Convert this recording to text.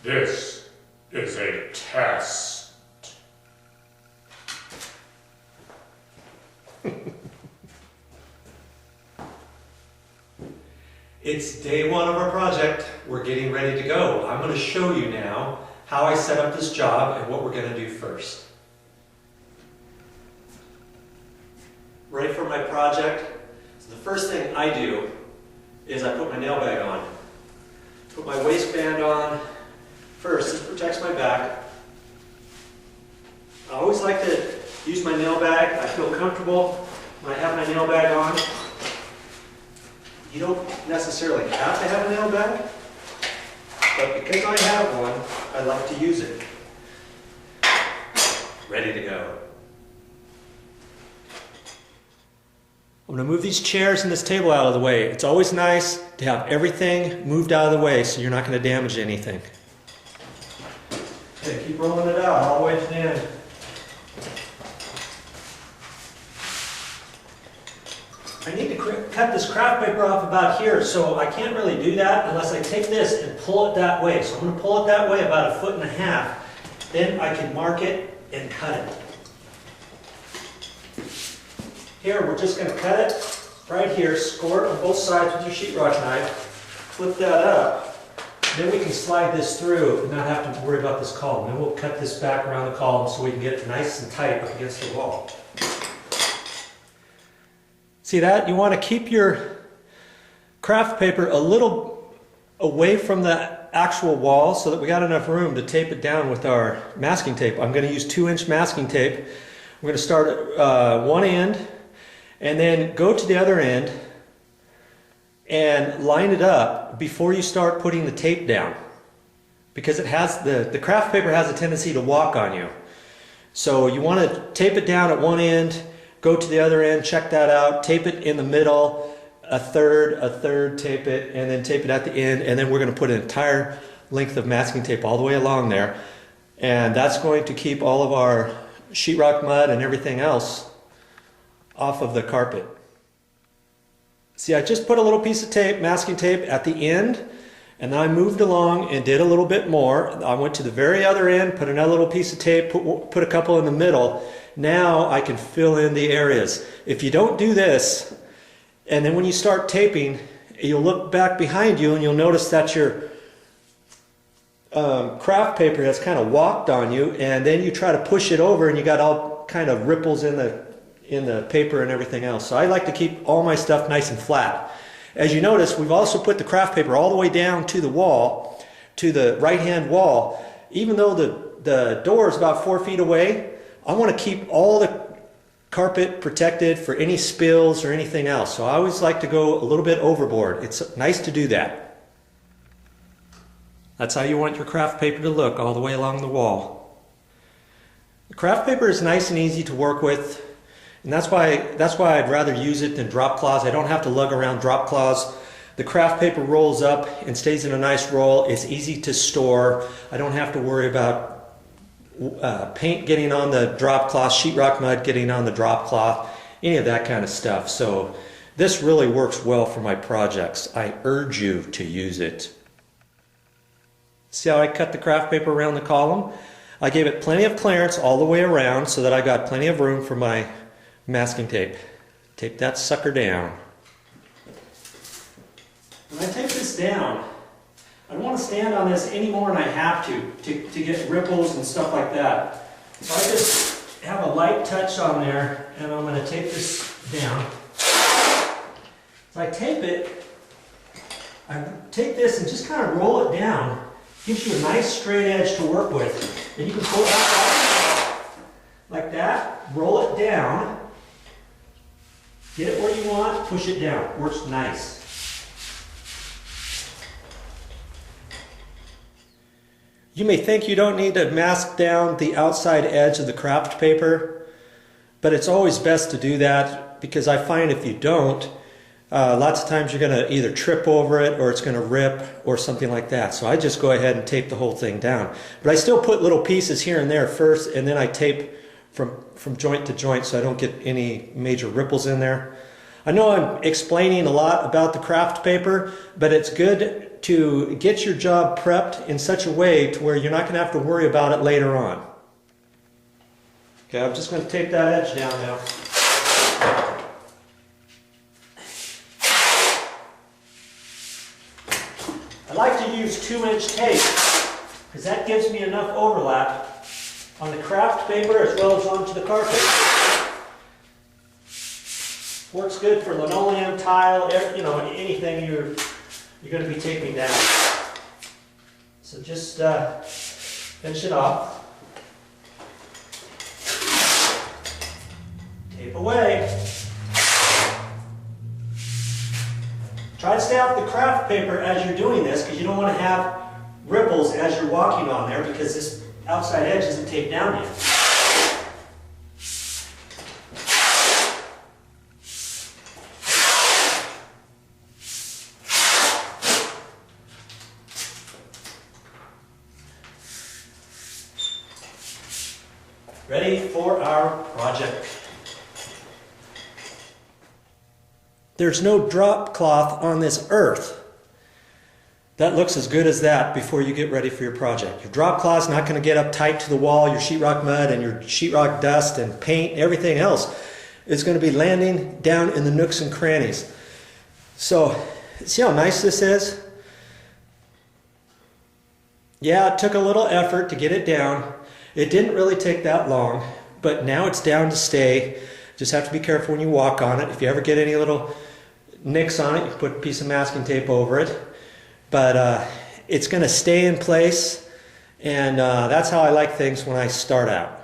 This is a test. It's day one of our project. We're getting ready to go. I'm going to show you now how I set up this job and what we're going to do first. Ready for my project? So the first thing I do is I put my nail bag on. Put my waistband on. First, this protects my back. I always like to use my nail bag. I feel comfortable when I have my nail bag on. You don't necessarily have to have a nail bag, but because I have one, I like to use it. Ready to go. I'm going to move these chairs and this table out of the way. It's always nice to have everything moved out of the way so you're not going to damage anything. Okay, keep rolling it out all the way to the end. I need to cut this craft paper off about here, so I can't really do that unless I take this and pull it that way. So I'm going to pull it that way about 1.5 feet. Then I can mark it and cut it. Here, we're just going to cut it right here, score it on both sides with your sheetrock knife, flip that up, then we can slide this through and not have to worry about this column. Then we'll cut this back around the column so we can get it nice and tight up against the wall. See that? You want to keep your craft paper a little away from the actual wall so that we got enough room to tape it down with our masking tape. I'm going to use 2-inch masking tape. We're going to start at one end and then go to the other end and line it up before you start putting the tape down, because it has the craft paper has a tendency to walk on you. So you want to tape it down at one end, go to the other end, check that out, tape it in the middle, a third, tape it, and then tape it at the end, and then we're going to put an entire length of masking tape all the way along there, and that's going to keep all of our sheetrock mud and everything else off of the carpet. See, I just put a little piece of tape, masking tape, at the end, and then I moved along and did a little bit more. I went to the very other end, put another little piece of tape, put a couple in the middle. Now I can fill in the areas. If you don't do this, and then when you start taping, you'll look back behind you and you'll notice that your craft paper has kind of walked on you, and then you try to push it over and you got all kind of ripples in the paper and everything else. So I like to keep all my stuff nice and flat. As you notice, we've also put the craft paper all the way down to the wall, to the right-hand wall. Even though the door is about 4 feet away, I want to keep all the carpet protected for any spills or anything else. So I always like to go a little bit overboard. It's nice to do that. That's how you want your craft paper to look all the way along the wall. The craft paper is nice and easy to work with, and that's why I'd rather use it than drop cloths. I don't have to lug around drop cloths. The craft paper rolls up and stays in a nice roll. It's easy to store. I don't have to worry about paint getting on the drop cloth, sheetrock mud getting on the drop cloth, any of that kind of stuff. So this really works well for my projects. I urge you to use it. See how I cut the craft paper around the column? I gave it plenty of clearance all the way around so that I got plenty of room for my masking tape. Tape that sucker down. When I tape this down, I don't want to stand on this any more than I have to get ripples and stuff like that. So I just have a light touch on there, and I'm going to tape this down. So I tape it, I take this and just kind of roll it down. Gives you a nice straight edge to work with. And you can pull it out like that, roll it down, get it where you want, push it down. Works nice. You may think you don't need to mask down the outside edge of the craft paper, but it's always best to do that, because I find if you don't, lots of times you're going to either trip over it or it's going to rip or something like that. So I just go ahead and tape the whole thing down. But I still put little pieces here and there first, and then I tape from joint to joint so I don't get any major ripples in there. I know I'm explaining a lot about the craft paper, but it's good to get your job prepped in such a way to where you're not going to have to worry about it later on. Okay, I'm just going to tape that edge down now. I like to use 2-inch tape because that gives me enough overlap on the craft paper as well as onto the carpet. Works good for linoleum, tile, anything you're going to be taping down. So just finish it off. Tape away. Try to stay off the craft paper as you're doing this because you don't want to have ripples as you're walking on there because this outside edge isn't taped down yet. Ready for our project. There's no drop cloth on this earth that looks as good as that before you get ready for your project. Your drop cloth's not going to get up tight to the wall. Your sheetrock mud and your sheetrock dust and paint, everything else is going to be landing down in the nooks and crannies. So, see how nice this is? Yeah, it took a little effort to get it down. It didn't really take that long, but now it's down to stay. Just have to be careful when you walk on it. If you ever get any little nicks on it, you can put a piece of masking tape over it. But it's going to stay in place, and that's how I like things when I start out.